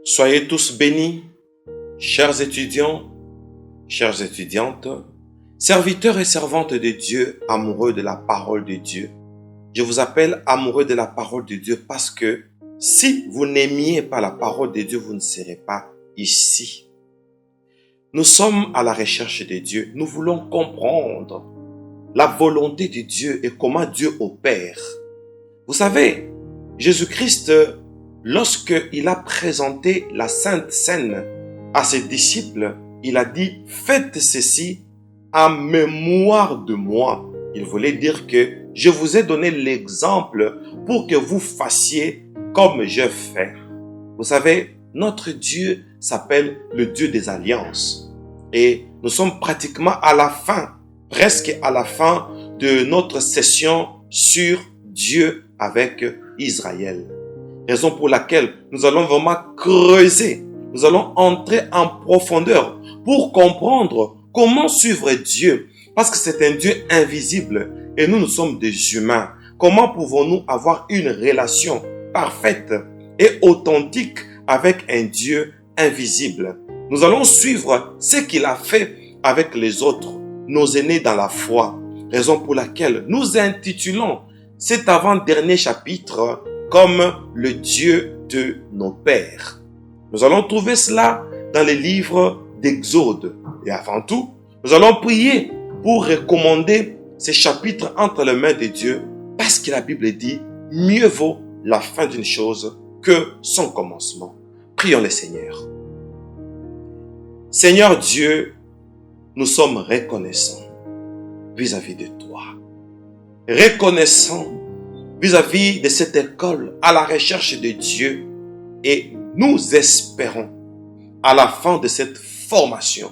Soyez tous bénis, chers étudiants, chères étudiantes, serviteurs et servantes de Dieu, amoureux de la parole de Dieu. Je vous appelle amoureux de la parole de Dieu parce que si vous n'aimiez pas la parole de Dieu, vous ne serez pas ici. Nous sommes à la recherche de Dieu. Nous voulons comprendre la volonté de Dieu et comment Dieu opère. Vous savez, Jésus-Christ, lorsqu'il a présenté la Sainte Seine à ses disciples, il a dit « Faites ceci en mémoire de moi ». Il voulait dire que je vous ai donné l'exemple pour que vous fassiez comme je fais. Vous savez, notre Dieu s'appelle le Dieu des alliances. Et nous sommes pratiquement à la fin, presque à la fin de notre session sur Dieu avec Israël. Raison pour laquelle nous allons vraiment creuser, nous allons entrer en profondeur pour comprendre comment suivre Dieu. Parce que c'est un Dieu invisible et nous sommes des humains. Comment pouvons-nous avoir une relation parfaite et authentique avec un Dieu invisible? Nous allons suivre ce qu'il a fait avec les autres, nos aînés dans la foi. Raison pour laquelle nous intitulons cet avant-dernier chapitre comme le Dieu de nos pères. Nous allons trouver cela dans les livres d'Exode. Et avant tout, nous allons prier pour recommander ces chapitres entre les mains de Dieu parce que la Bible dit « Mieux vaut la fin d'une chose que son commencement ». Prions le Seigneur. Seigneur Dieu, nous sommes reconnaissants vis-à-vis de toi. Reconnaissants vis-à-vis de cette école à la recherche de Dieu et nous espérons à la fin de cette formation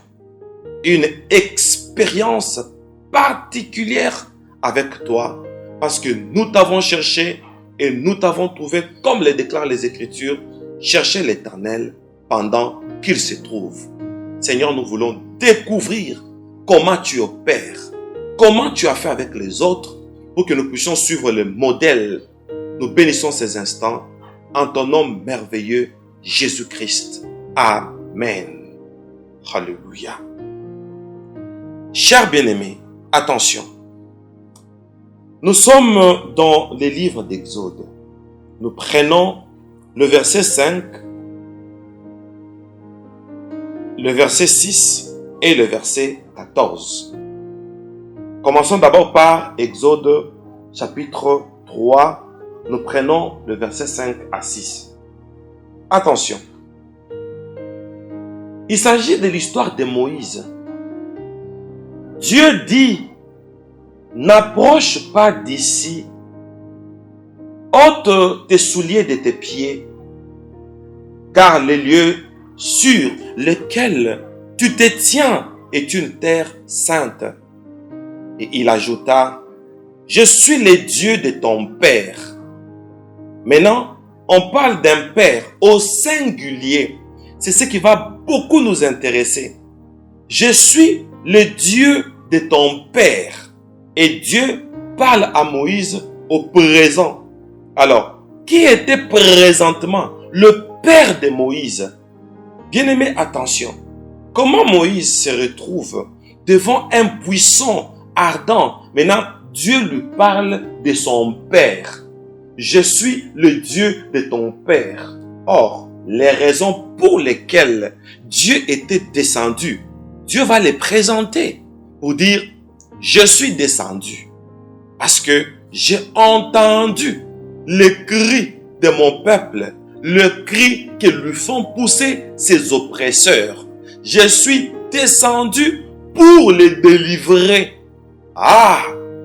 une expérience particulière avec toi parce que nous t'avons cherché et nous t'avons trouvé comme le déclarent les Écritures, chercher l'Éternel pendant qu'il se trouve. Seigneur, nous voulons découvrir comment tu opères, comment tu as fait avec les autres pour que nous puissions suivre le modèle. Nous bénissons ces instants en ton nom merveilleux, Jésus-Christ. Amen. Alléluia. Chers bien-aimés, attention. Nous sommes dans les livres d'Exode. Nous prenons le verset 5, le verset 6 et le verset 14. Commençons d'abord par Exode chapitre 3. Nous prenons le verset 5 à 6. Attention. Il s'agit de l'histoire de Moïse. Dieu dit, n'approche pas d'ici, ôte tes souliers de tes pieds, car les lieux sur lesquels tu te tiens est une terre sainte. Et il ajouta, je suis le Dieu de ton père. Maintenant, on parle d'un père au singulier. C'est ce qui va beaucoup nous intéresser. Je suis le Dieu de ton père. Et Dieu parle à Moïse au présent. Alors, qui était présentement le père de Moïse? Bien-aimé, attention. Comment Moïse se retrouve devant un puissant ardent? Maintenant, Dieu lui parle de son père. Je suis le Dieu de ton père. Or, les raisons pour lesquelles Dieu était descendu, Dieu va les présenter pour dire, je suis descendu parce que j'ai entendu le cri de mon peuple, le cri que lui font pousser ses oppresseurs. Je suis descendu pour les délivrer. Ah,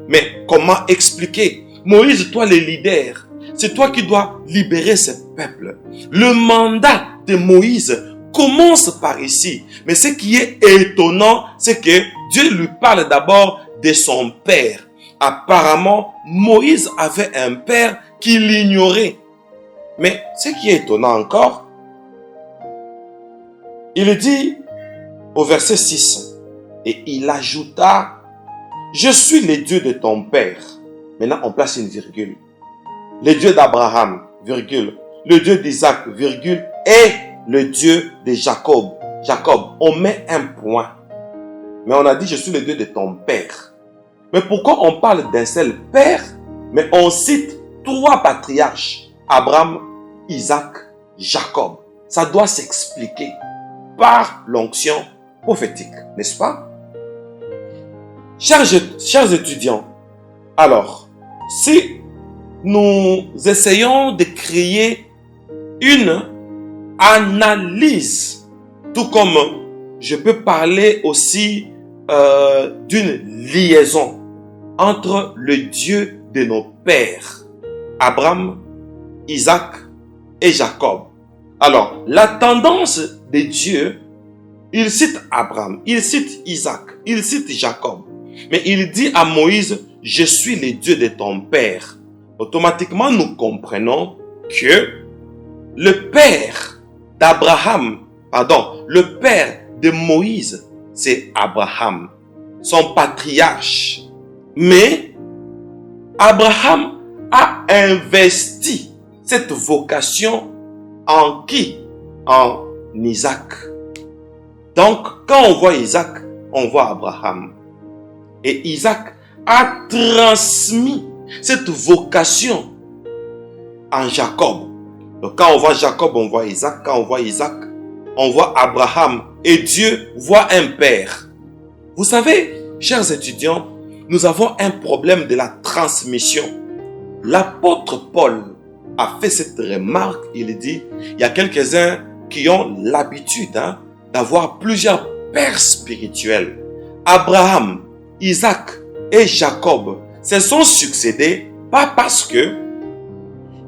mais comment expliquer? Moïse, toi le leader, c'est toi qui dois libérer ce peuple. Le mandat de Moïse commence par ici. Mais ce qui est étonnant, c'est que Dieu lui parle d'abord de son père. Apparemment, Moïse avait un père qui l'ignorait. Mais ce qui est étonnant encore, il dit au verset 6, et il ajouta, je suis le Dieu de ton père. Maintenant, on place une virgule. Le Dieu d'Abraham, virgule. Le Dieu d'Isaac, virgule. Et le Dieu de Jacob. Jacob, on met un point. Mais on a dit, je suis le Dieu de ton père. Mais pourquoi on parle d'un seul père, mais on cite 3 patriarches, Abraham, Isaac, Jacob? Ça doit s'expliquer par l'onction prophétique, n'est-ce pas? Chers étudiants, alors, si nous essayons de créer une analyse, tout comme je peux parler aussi d'une liaison entre le Dieu de nos pères, Abraham, Isaac et Jacob. Alors, la tendance de Dieu, il cite Abraham, il cite Isaac, il cite Jacob, mais il dit à Moïse, je suis le Dieu de ton père. Automatiquement, nous comprenons que le père d'Abraham, le père de Moïse, c'est Abraham, son patriarche. Mais Abraham a investi cette vocation en qui? En Isaac. Donc, quand on voit Isaac, on voit Abraham. Et Isaac a transmis cette vocation en Jacob. Donc, quand on voit Jacob, on voit Isaac. Quand on voit Isaac, on voit Abraham. Et Dieu voit un père. Vous savez, chers étudiants, nous avons un problème de la transmission. L'apôtre Paul a fait cette remarque. Il dit, il y a quelques-uns qui ont l'habitude d'avoir plusieurs pères spirituels. Abraham, Isaac et Jacob se sont succédés, pas parce que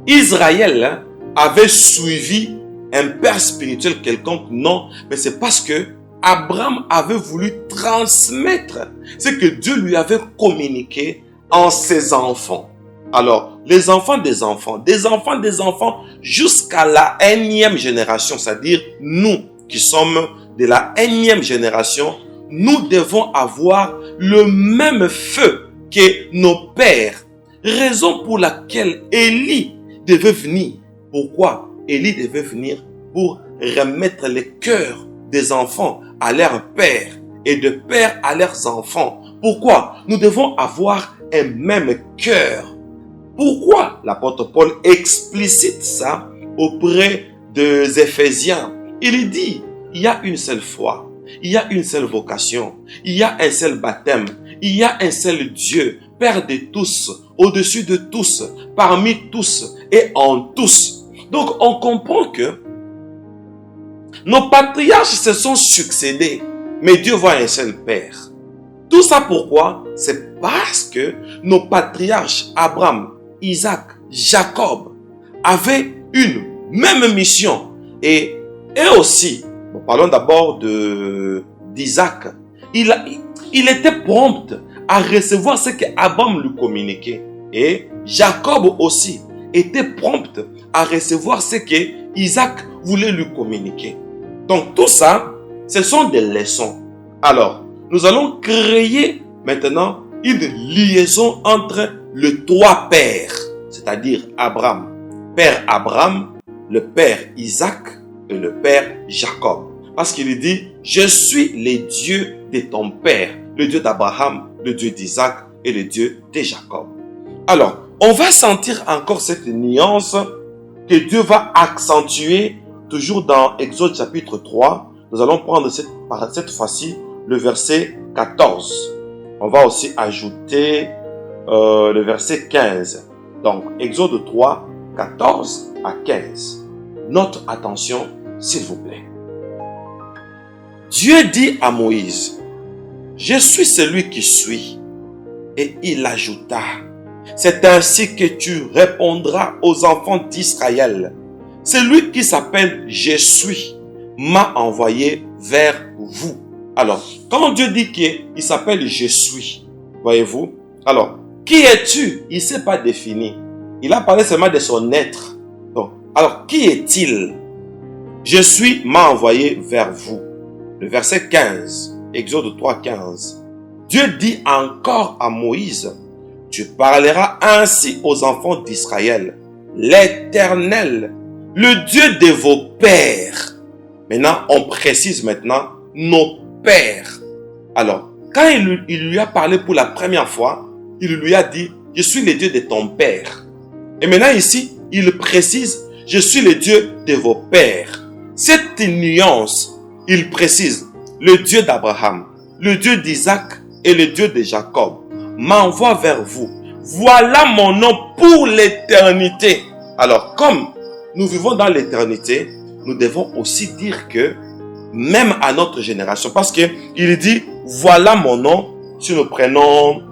Israël avait suivi un père spirituel quelconque, non, mais c'est parce que Abraham avait voulu transmettre ce que Dieu lui avait communiqué en ses enfants. Alors, les enfants des enfants, des enfants des enfants, jusqu'à la 1e génération, c'est-à-dire nous qui sommes de la 1e génération, nous devons avoir le même feu que nos pères. Raison pour laquelle Élie devait venir. Pourquoi Élie devait venir? Pour remettre les cœurs des enfants à leur père et de père à leurs enfants. Pourquoi? Nous devons avoir un même cœur. Pourquoi l'apôtre Paul explicite ça auprès des Éphésiens? Il dit, il y a une seule foi, il y a une seule vocation, il y a un seul baptême, il y a un seul Dieu, Père de tous, au-dessus de tous, parmi tous et en tous. Donc on comprend que nos patriarches se sont succédés, mais Dieu voit un seul Père. Tout ça pourquoi? C'est parce que nos patriarches, Abraham, Isaac, Jacob, avaient une même mission. Et aussi, parlons d'abord d'Isaac. Il était prompt à recevoir ce qu'Abraham lui communiquait. Et Jacob aussi était prompt à recevoir ce que Isaac voulait lui communiquer. Donc tout ça, ce sont des leçons. Alors, nous allons créer maintenant une liaison entre les 3 pères, c'est-à-dire Abraham, père Abraham, le père Isaac et le père Jacob. Parce qu'il dit, je suis le Dieu de ton père, le Dieu d'Abraham, le Dieu d'Isaac et le Dieu de Jacob. Alors, on va sentir encore cette nuance que Dieu va accentuer toujours dans Exode chapitre 3. Nous allons prendre cette fois-ci le verset 14. On va aussi ajouter le verset 15. Donc, Exode 3, 14 à 15. Notre attention, s'il vous plaît. Dieu dit à Moïse, « Je suis celui qui suis. » Et il ajouta, « C'est ainsi que tu répondras aux enfants d'Israël. Celui qui s'appelle « Je suis » m'a envoyé vers vous. » Alors, quand Dieu dit qu'il s'appelle « Je suis », voyez-vous? Alors, qui es-tu? Il ne s'est pas défini. Il a parlé seulement de son être. Donc, alors, qui est-il? « Je suis » m'a envoyé vers vous. Le verset 15, Exode 3, 15. Dieu dit encore à Moïse, « Tu parleras ainsi aux enfants d'Israël. L'Éternel, le Dieu de vos pères, Maintenant, on précise maintenant nos pères. Alors, quand il lui a parlé pour la première fois, il lui a dit, je suis le Dieu de ton père. Et maintenant ici, il précise, je suis le Dieu de vos pères. Cette nuance, il précise, le Dieu d'Abraham, le Dieu d'Isaac et le Dieu de Jacob m'envoie vers vous. Voilà mon nom pour l'éternité. Alors, comme nous vivons dans l'éternité, nous devons aussi dire que, même à notre génération, parce que il dit, voilà mon nom, si nous prenons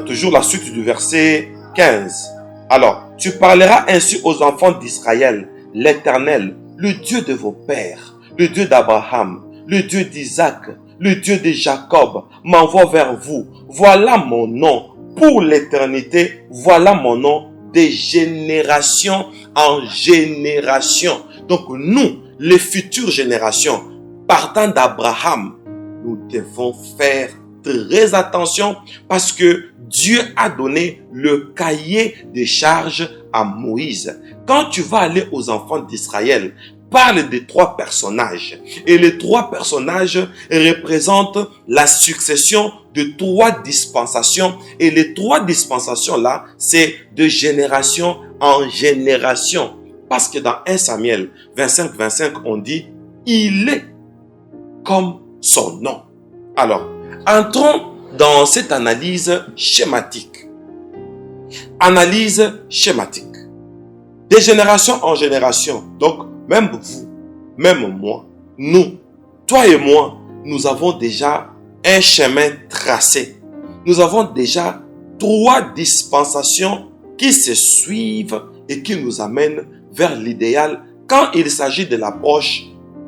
toujours la suite du verset 15. Alors, tu parleras ainsi aux enfants d'Israël, l'Éternel, le Dieu de vos pères, le Dieu d'Abraham, le Dieu d'Isaac, le Dieu de Jacob, m'envoie vers vous. Voilà mon nom pour l'éternité, voilà mon nom de génération en génération. Donc nous, les futures générations, partant d'Abraham, nous devons faire très attention parce que Dieu a donné le cahier des charges à Moïse. Quand tu vas aller aux enfants d'Israël, parle des 3 personnages. Et les 3 personnages représentent la succession de 3 dispensations. Et les 3 dispensations-là, c'est de génération en génération. Parce que dans 1 Samuel 25, on dit, il est comme son nom. Alors, entrons dans cette analyse schématique. Analyse schématique. De génération en génération. Donc, même vous, même moi, nous, toi et moi, nous avons déjà un chemin tracé. Nous avons déjà 3 dispensations qui se suivent et qui nous amènent vers l'idéal quand il s'agit de l'approche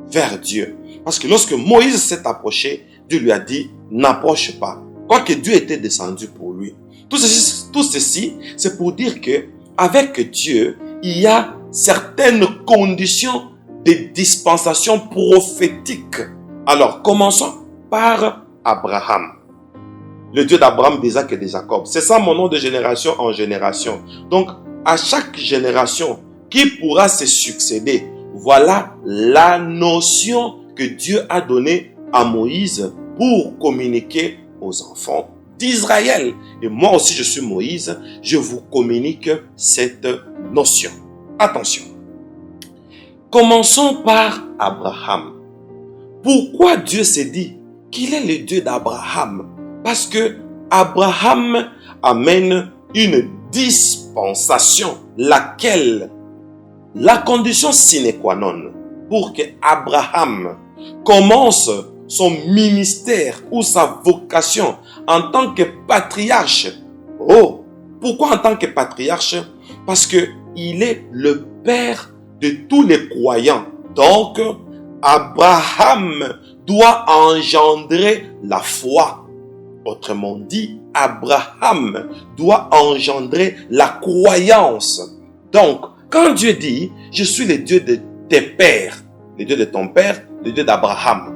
vers Dieu. Parce que lorsque Moïse s'est approché, Dieu lui a dit, n'approche pas. Quoique Dieu était descendu pour lui. Tout ceci, c'est pour dire que avec Dieu, il y a certaines conditions de dispensation prophétique. Alors, commençons par Abraham. Le Dieu d'Abraham, d'Isaac et de Jacob. C'est ça mon nom de génération en génération. Donc, à chaque génération qui pourra se succéder, voilà la notion que Dieu a donnée à Moïse pour communiquer aux enfants d'Israël. Et moi aussi, je suis Moïse, je vous communique cette notion. Attention. Commençons par Abraham. Pourquoi Dieu s'est dit qu'il est le Dieu d'Abraham? Parce que Abraham amène une dispensation, laquelle, la condition sine qua non pour que Abraham commence son ministère ou sa vocation en tant que patriarche. Oh, pourquoi en tant que patriarche? Parce que il est le père de tous les croyants. Donc, Abraham doit engendrer la foi. Autrement dit, Abraham doit engendrer la croyance. Donc, quand Dieu dit, je suis le Dieu de tes pères, le Dieu de ton père, le Dieu d'Abraham,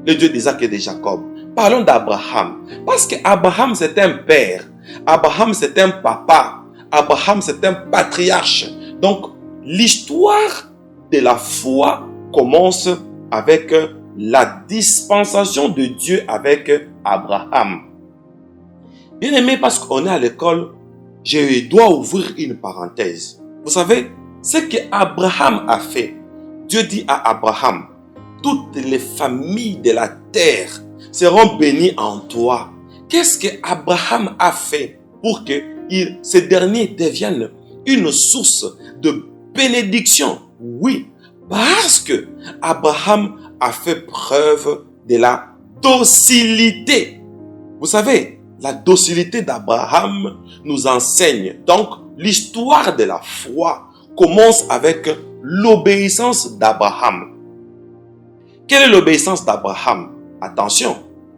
le Dieu d'Isaac et de Jacob. Parlons d'Abraham. Parce qu'Abraham, c'est un père. Abraham, c'est un papa. Abraham, c'est un patriarche. Donc, l'histoire de la foi commence avec la dispensation de Dieu avec Abraham. Bien aimé, parce qu'on est à l'école, je dois ouvrir une parenthèse. Vous savez, ce que Abraham a fait, Dieu dit à Abraham, toutes les familles de la terre seront bénies en toi. Qu'est-ce que Abraham a fait pour que ce dernier devienne une source de bénédiction? Oui, parce que Abraham a fait preuve de la docilité. Vous savez, la docilité d'Abraham nous enseigne. Donc, l'histoire de la foi commence avec l'obéissance d'Abraham. Quelle est l'obéissance d'Abraham? Attention,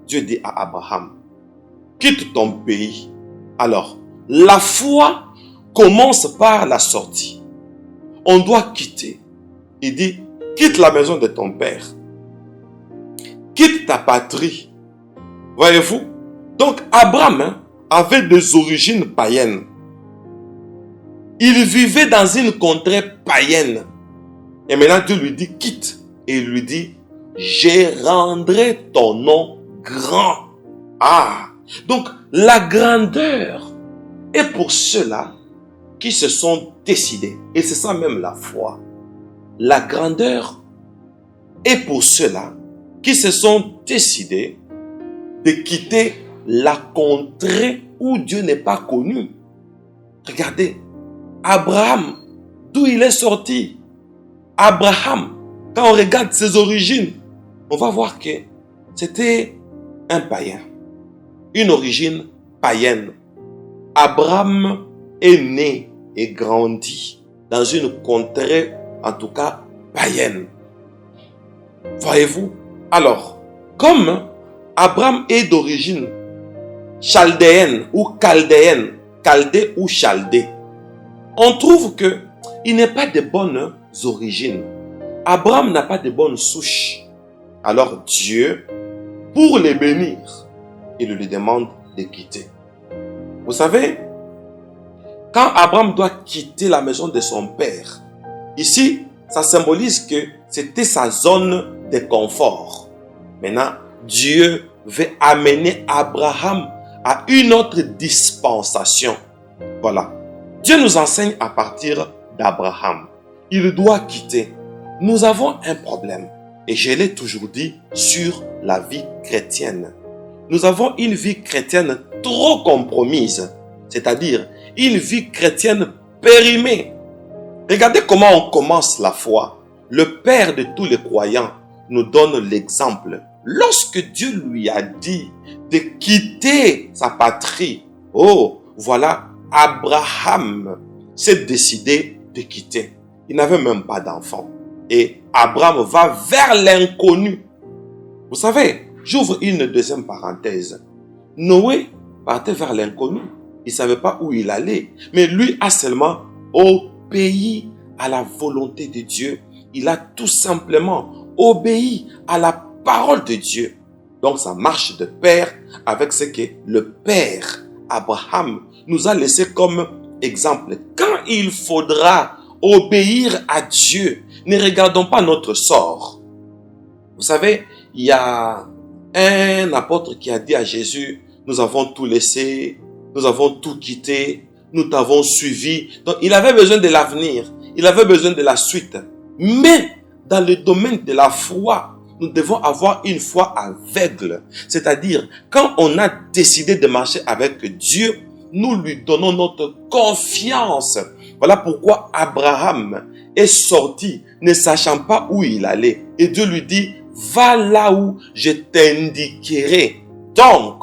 Dieu dit à Abraham, quitte ton pays. Alors, la foi commence par la sortie. On doit quitter. Il dit, quitte la maison de ton père. Quitte ta patrie. Voyez-vous? Donc, Abraham avait des origines païennes. Il vivait dans une contrée païenne. Et maintenant Dieu lui dit quitte. Et il lui dit, je rendrai ton nom grand. Ah, donc la grandeur est pour ceux-là qui se sont décidés. Et c'est ça même la foi. La grandeur est pour ceux-là qui se sont décidés de quitter la contrée où Dieu n'est pas connu. Regardez, Abraham, d'où il est sorti. Abraham, quand on regarde ses origines, on va voir que c'était un païen. Une origine païenne. Abraham est né et grandi dans une contrée, en tout cas, païenne. Voyez-vous? Alors, comme Abraham est d'origine chaldéenne ou chaldéenne, chaldée ou chaldée, on trouve que il n'est pas de bonnes origines. Abraham n'a pas de bonnes souches. Alors Dieu, pour les bénir, il lui demande de quitter. Vous savez, quand Abraham doit quitter la maison de son père, ici, ça symbolise que c'était sa zone de confort. Maintenant, Dieu veut amener Abraham à une autre dispensation. Voilà. Dieu nous enseigne à partir d'Abraham. Il doit quitter. Nous avons un problème. Et je l'ai toujours dit sur la vie chrétienne. Nous avons une vie chrétienne trop compromise. C'est-à-dire une vie chrétienne périmée. Regardez comment on commence la foi. Le Père de tous les croyants nous donne l'exemple. Lorsque Dieu lui a dit de quitter sa patrie, oh, voilà, Abraham s'est décidé de quitter. Il n'avait même pas d'enfant. Et Abraham va vers l'inconnu. Vous savez, j'ouvre une deuxième parenthèse. Noé partait vers l'inconnu. Il ne savait pas où il allait. Mais lui a seulement obéi à la volonté de Dieu. Il a tout simplement obéi à la parole de Dieu. Donc ça marche de pair avec ce que le Père Abraham nous a laissé comme exemple. Quand il faudra obéir à Dieu, ne regardons pas notre sort. Vous savez, il y a un apôtre qui a dit à Jésus, nous avons tout laissé, nous avons tout quitté, nous t'avons suivi. Donc il avait besoin de l'avenir, il avait besoin de la suite. Mais dans le domaine de la foi, nous devons avoir une foi aveugle. C'est-à-dire, quand on a décidé de marcher avec Dieu, nous lui donnons notre confiance. Voilà pourquoi Abraham est sorti, ne sachant pas où il allait. Et Dieu lui dit, va là où je t'indiquerai. Donc,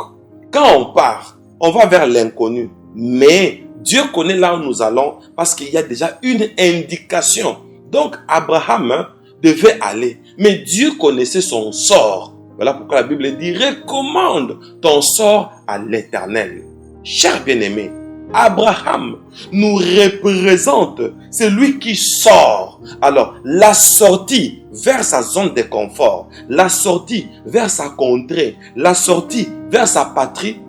quand on part, on va vers l'inconnu. Mais Dieu connaît là où nous allons parce qu'il y a déjà une indication. Donc, Abraham devait aller. Mais Dieu connaissait son sort. Voilà pourquoi la Bible dit, recommande ton sort à l'Éternel. Cher bien-aimé, Abraham nous représente, c'est lui qui sort. Alors, la sortie vers sa zone de confort, la sortie vers sa contrée, la sortie vers sa patrie,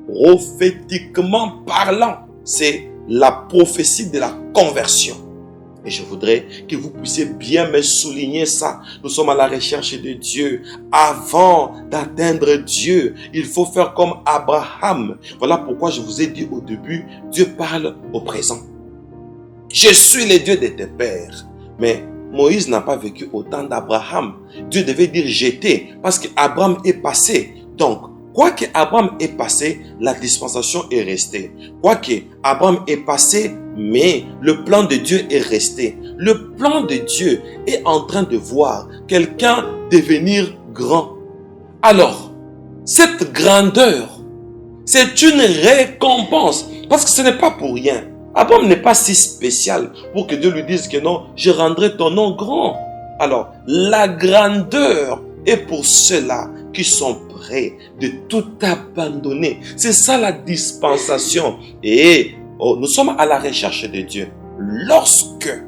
prophétiquement parlant, c'est la prophétie de la conversion. Et je voudrais que vous puissiez bien me souligner ça. Nous sommes à la recherche de Dieu. Avant d'atteindre Dieu, il faut faire comme Abraham. Voilà pourquoi je vous ai dit au début, Dieu parle au présent. Je suis le Dieu de tes pères. Mais Moïse n'a pas vécu au temps d'Abraham. Dieu devait dire j'étais parce qu'Abraham est passé. Donc, quoi qu'Abraham est passé, la dispensation est restée. Quoi qu'Abraham est passé, mais le plan de Dieu est resté. Le plan de Dieu est en train de voir quelqu'un devenir grand. Alors, cette grandeur, c'est une récompense. Parce que ce n'est pas pour rien. Abraham n'est pas si spécial pour que Dieu lui dise que non, je rendrai ton nom grand. Alors, la grandeur est pour ceux-là qui sont prêts de tout abandonner. C'est ça la dispensation. Et nous sommes à la recherche de Dieu. Lorsque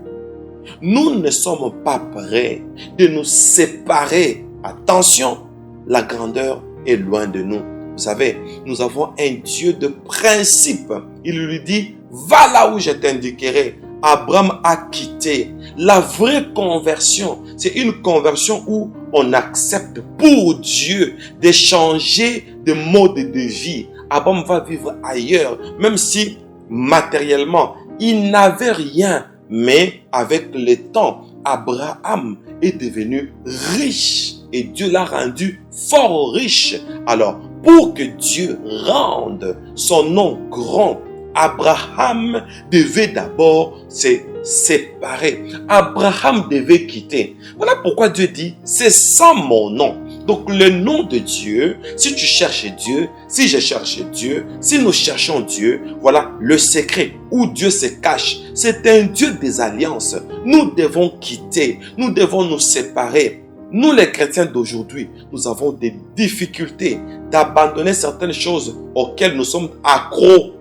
nous ne sommes pas prêts de nous séparer, attention, la grandeur est loin de nous. Vous savez, nous avons un Dieu de principe. Il lui dit, va là où je t'indiquerai. Abraham a quitté. La vraie conversion, c'est une conversion où on accepte pour Dieu de changer de mode de vie. Abraham va vivre ailleurs, même si matériellement, il n'avait rien. Mais avec le temps, Abraham est devenu riche et Dieu l'a rendu fort riche. Alors, pour que Dieu rende son nom grand, Abraham devait d'abord se séparer. Abraham devait quitter. Voilà pourquoi Dieu dit, c'est ça mon nom. Donc le nom de Dieu, si tu cherches Dieu, si je cherche Dieu, si nous cherchons Dieu, voilà le secret où Dieu se cache. C'est un Dieu des alliances. Nous devons quitter, nous devons nous séparer. Nous les chrétiens d'aujourd'hui, nous avons des difficultés d'abandonner certaines choses auxquelles nous sommes accros.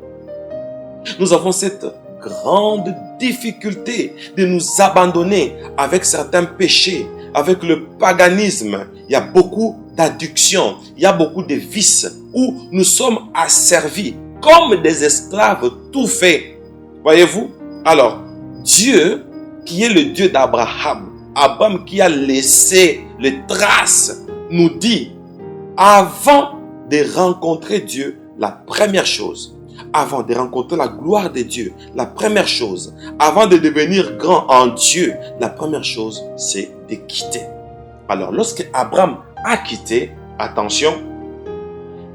Nous avons cette grande difficulté de nous abandonner avec certains péchés, avec le paganisme. Il y a beaucoup d'addictions, il y a beaucoup de vices où nous sommes asservis comme des esclaves tout faits. Voyez-vous? Alors, Dieu, qui est le Dieu d'Abraham, Abraham qui a laissé les traces, nous dit, avant de rencontrer Dieu, la première chose, avant de rencontrer la gloire de Dieu, la première chose, avant de devenir grand en Dieu, la première chose, c'est de quitter. Alors, lorsque Abraham a quitté, attention,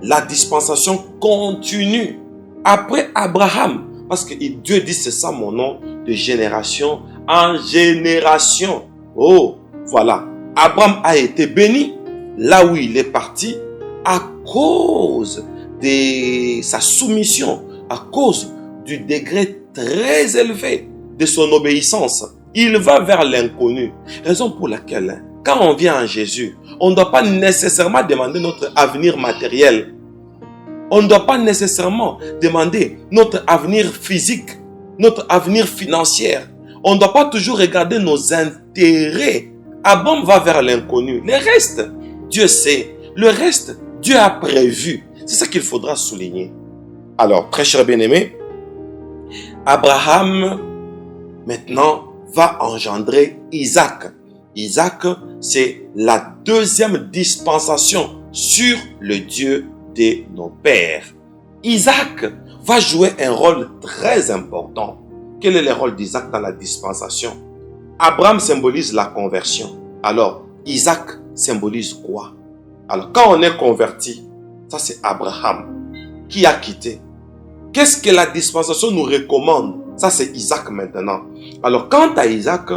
la dispensation continue après Abraham, parce que Dieu dit, c'est ça mon nom, de génération en génération. Oh, voilà. Abraham a été béni là où il est parti à cause de sa soumission, à cause du degré très élevé de son obéissance. Il va vers l'inconnu. Raison pour laquelle, quand on vient en Jésus, on ne doit pas nécessairement demander notre avenir matériel. On ne doit pas nécessairement demander notre avenir physique, notre avenir financier. On ne doit pas toujours regarder nos intérêts. Abraham va vers l'inconnu. Le reste, Dieu sait. Le reste, Dieu a prévu. C'est ça qu'il faudra souligner. Alors, très cher bien-aimé, Abraham, maintenant, va engendrer Isaac. Isaac, c'est la deuxième dispensation sur le Dieu de nos pères. Isaac va jouer un rôle très important. Quel est le rôle d'Isaac dans la dispensation? Abraham symbolise la conversion. Alors, Isaac symbolise quoi? Alors, quand on est converti, ça c'est Abraham qui a quitté. Qu'est-ce que la dispensation nous recommande? Ça c'est Isaac maintenant. Alors, quant à Isaac,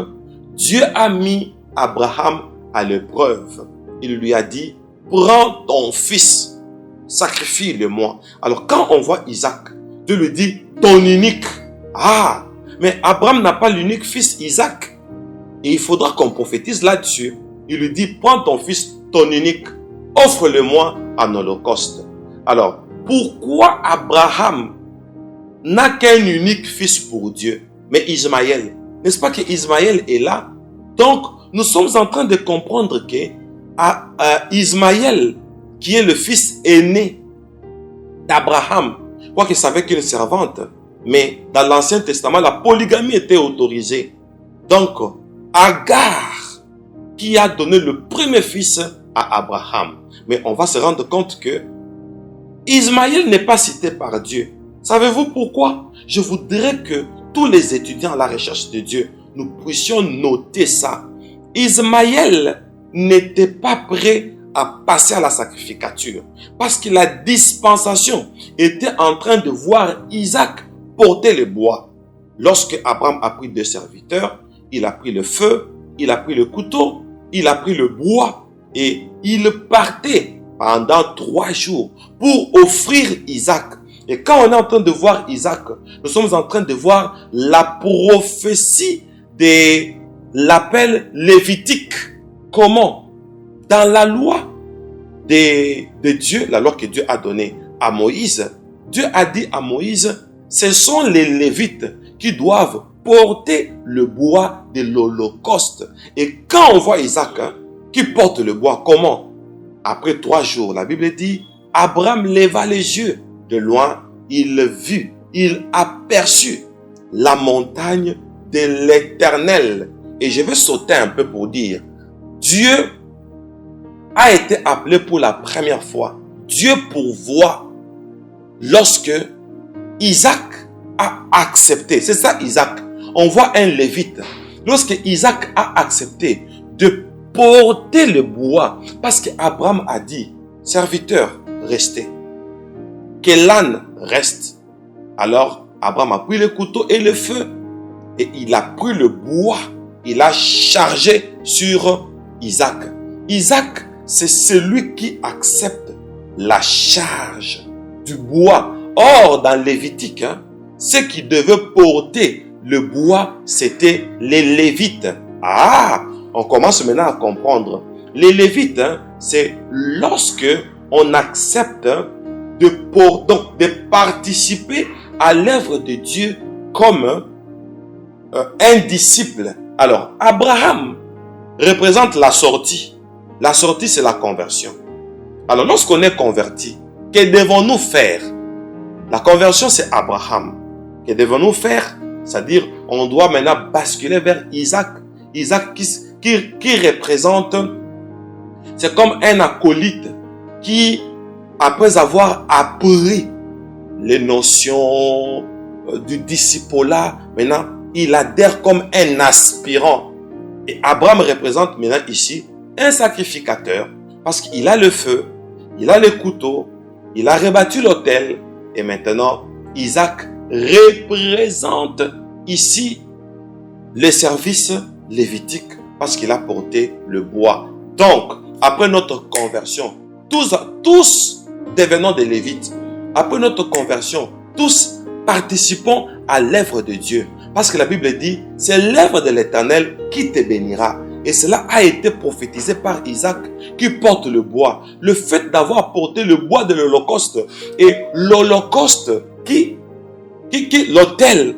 Dieu a mis Abraham à l'épreuve. Il lui a dit, prends ton fils, sacrifie-le-moi. Alors, quand on voit Isaac, Dieu lui dit, ton unique. Ah, mais Abraham n'a pas l'unique fils Isaac. Et il faudra qu'on prophétise là-dessus. Il lui dit, prends ton fils, ton unique, offre-le-moi en holocauste. Alors, pourquoi Abraham n'a qu'un unique fils pour Dieu, mais Ismaël? N'est-ce pas que Ismaël est là? Donc, nous sommes en train de comprendre que Ismaël, qui est le fils aîné d'Abraham, quoique c'est avec une servante, mais dans l'Ancien Testament, la polygamie était autorisée. Donc, Agar, qui a donné le premier fils à Abraham. Mais on va se rendre compte que Ismaël n'est pas cité par Dieu. Savez-vous pourquoi? Je voudrais que tous les étudiants à la recherche de Dieu, nous puissions noter ça. Ismaël n'était pas prêt à passer à la sacrificature parce que la dispensation était en train de voir Isaac porter le bois. Lorsque Abraham a pris 2 serviteurs, il a pris le feu, il a pris le couteau, il a pris le bois et il partait pendant 3 jours pour offrir Isaac. Et quand on est en train de voir Isaac, nous sommes en train de voir la prophétie de l'appel lévitique. Comment? Dans la loi de Dieu, la loi que Dieu a donnée à Moïse, Dieu a dit à Moïse, ce sont les Lévites qui doivent porter le bois de l'Holocauste. Et quand on voit Isaac qui porte le bois, comment? Après 3 jours, la Bible dit, Abraham leva les yeux. De loin, il vit, il aperçut la montagne de l'Éternel. Et je vais sauter un peu pour dire, Dieu a été appelé pour la première fois. Dieu pourvoit lorsque Isaac a accepté. C'est ça Isaac. On voit un Lévite. Lorsque Isaac a accepté de porter le bois, parce qu'Abraham a dit, serviteur, restez. Que l'âne reste. Alors, Abraham a pris le couteau et le feu. Et il a pris le bois. Il a chargé sur Isaac. Isaac, c'est celui qui accepte la charge du bois. Or, dans Lévitique, ceux qui devaient porter le bois, c'était les Lévites. Ah, on commence maintenant à comprendre. Les Lévites, c'est lorsque on accepte de participer à l'œuvre de Dieu comme un disciple. Alors, Abraham représente la sortie. La sortie, c'est la conversion. Alors, lorsqu'on est converti, que devons-nous faire? La conversion, c'est Abraham. Que devons-nous faire? C'est-à-dire, on doit maintenant basculer vers Isaac. Isaac qui représente, c'est comme un acolyte qui, après avoir appris les notions du discipolat, maintenant, il adhère comme un aspirant. Et Abraham représente maintenant ici un sacrificateur parce qu'il a le feu, il a le couteau, il a rebattu l'autel et maintenant Isaac représente ici le service lévitique parce qu'il a porté le bois. Donc, après notre conversion, tous devenons des Lévites. Après notre conversion, tous participons à l'œuvre de Dieu. Parce que la Bible dit, c'est l'œuvre de l'Éternel qui te bénira. Et cela a été prophétisé par Isaac qui porte le bois. Le fait d'avoir porté le bois de l'Holocauste et l'Holocauste l'autel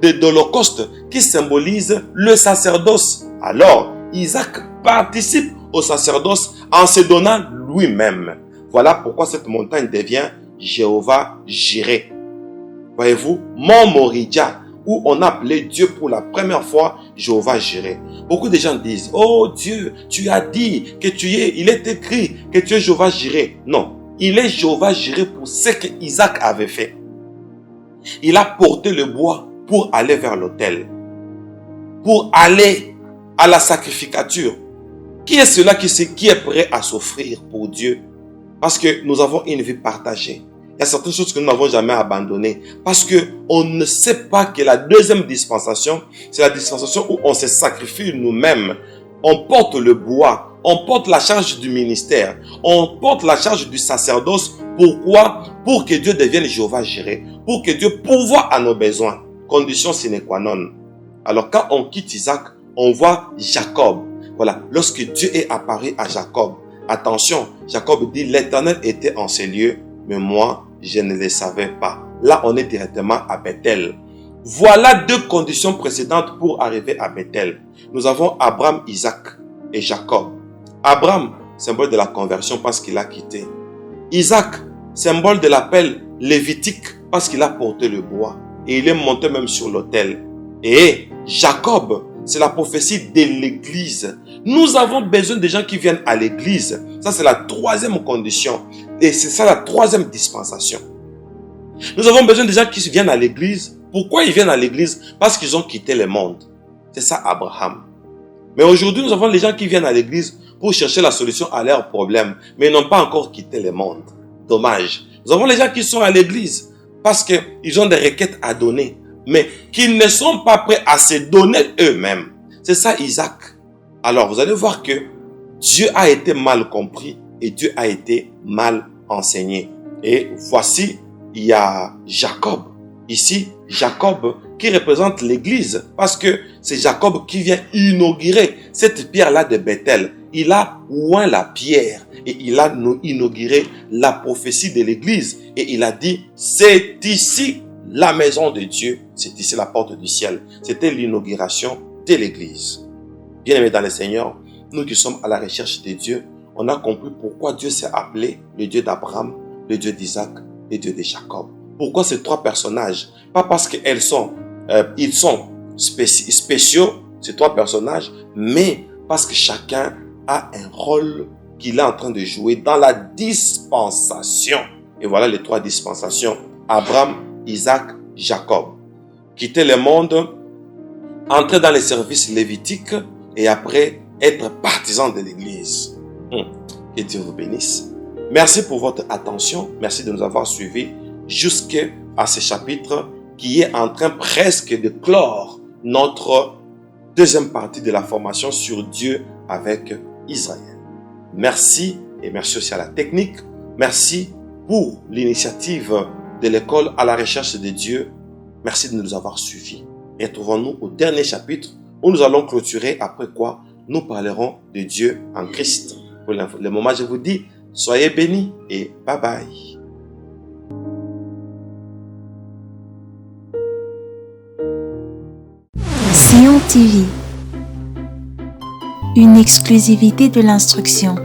de l'Holocauste qui symbolise le sacerdoce. Alors, Isaac participe au sacerdoce en se donnant lui-même. Voilà pourquoi cette montagne devient Jéhovah Jireh. Voyez-vous, Mont Moridja, où on a appelé Dieu pour la première fois Jéhovah Jireh. Beaucoup de gens disent, oh Dieu, tu as dit que il est écrit que tu es Jéhovah Jireh. Non, il est Jéhovah Jireh pour ce que Isaac avait fait. Il a porté le bois pour aller vers l'autel, pour aller à la sacrificature. Qui est celui qui est prêt à s'offrir pour Dieu? Parce que nous avons une vie partagée. Il y a certaines choses que nous n'avons jamais abandonnées. Parce qu'on ne sait pas que la deuxième dispensation, c'est la dispensation où on se sacrifie nous-mêmes. On porte le bois, on porte la charge du ministère, on porte la charge du sacerdoce. Pourquoi? Pour que Dieu devienne Jéhovah Jireh, pour que Dieu pourvoie à nos besoins. Condition sine qua non. Alors quand on quitte Isaac, on voit Jacob. Voilà, lorsque Dieu est apparu à Jacob, attention, Jacob dit, l'Éternel était en ces lieux, mais moi, je ne le savais pas. Là, on est directement à Bethel. Voilà deux conditions précédentes pour arriver à Bethel. Nous avons Abraham, Isaac et Jacob. Abraham, symbole de la conversion parce qu'il a quitté. Isaac, symbole de l'appel lévitique parce qu'il a porté le bois. Et il est monté même sur l'autel. Et Jacob, c'est la prophétie de l'église. Nous avons besoin de gens qui viennent à l'église. Ça, c'est la troisième condition. Et c'est ça la troisième dispensation. Nous avons besoin de gens qui viennent à l'église. Pourquoi ils viennent à l'église? Parce qu'ils ont quitté le monde. C'est ça Abraham. Mais aujourd'hui, nous avons les gens qui viennent à l'église pour chercher la solution à leurs problèmes. Mais ils n'ont pas encore quitté le monde. Dommage. Nous avons les gens qui sont à l'église parce qu'ils ont des requêtes à donner. Mais qui ne sont pas prêts à se donner eux-mêmes. C'est ça Isaac. Alors vous allez voir que Dieu a été mal compris et Dieu a été mal enseigné. Et voici, il y a Jacob. Ici, Jacob qui représente l'église parce que c'est Jacob qui vient inaugurer cette pierre-là de Bethel. Il a oint la pierre et il a inauguré la prophétie de l'église. Et il a dit, c'est ici la maison de Dieu, c'est ici la porte du ciel. C'était l'inauguration de l'église. Bien-aimés dans le Seigneur, nous qui sommes à la recherche de Dieu, on a compris pourquoi Dieu s'est appelé le Dieu d'Abraham, le Dieu d'Isaac et le Dieu de Jacob. Pourquoi ces trois personnages? Pas parce qu'ils sont spéciaux, ces 3 personnages, mais parce que chacun a un rôle qu'il est en train de jouer dans la dispensation. Et voilà les 3 dispensations. Abraham, Isaac, Jacob. Quitter le monde, entrer dans les services lévitiques et après être partisan de l'Église. Que Dieu vous bénisse. Merci pour votre attention. Merci de nous avoir suivis jusqu'à ce chapitre qui est en train presque de clore notre deuxième partie de la formation sur Dieu avec Israël. Merci et merci aussi à la technique. Merci pour l'initiative de l'école à la recherche de Dieu. Merci de nous avoir suivis. Et retrouvons-nous au dernier chapitre où nous allons clôturer, après quoi nous parlerons de Dieu en Christ. Pour le moment, je vous dis, soyez bénis et bye bye. Sion TV, une exclusivité de l'instruction.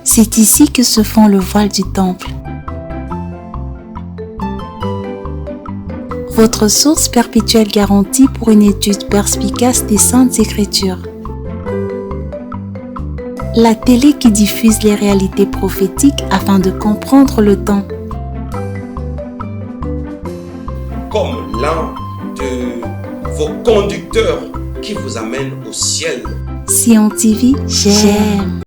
C'est ici que se fond le voile du temple. Votre source perpétuelle garantie pour une étude perspicace des Saintes Écritures. La télé qui diffuse les réalités prophétiques afin de comprendre le temps. Comme l'un de vos conducteurs qui vous amènent au ciel. Sion TV, j'aime.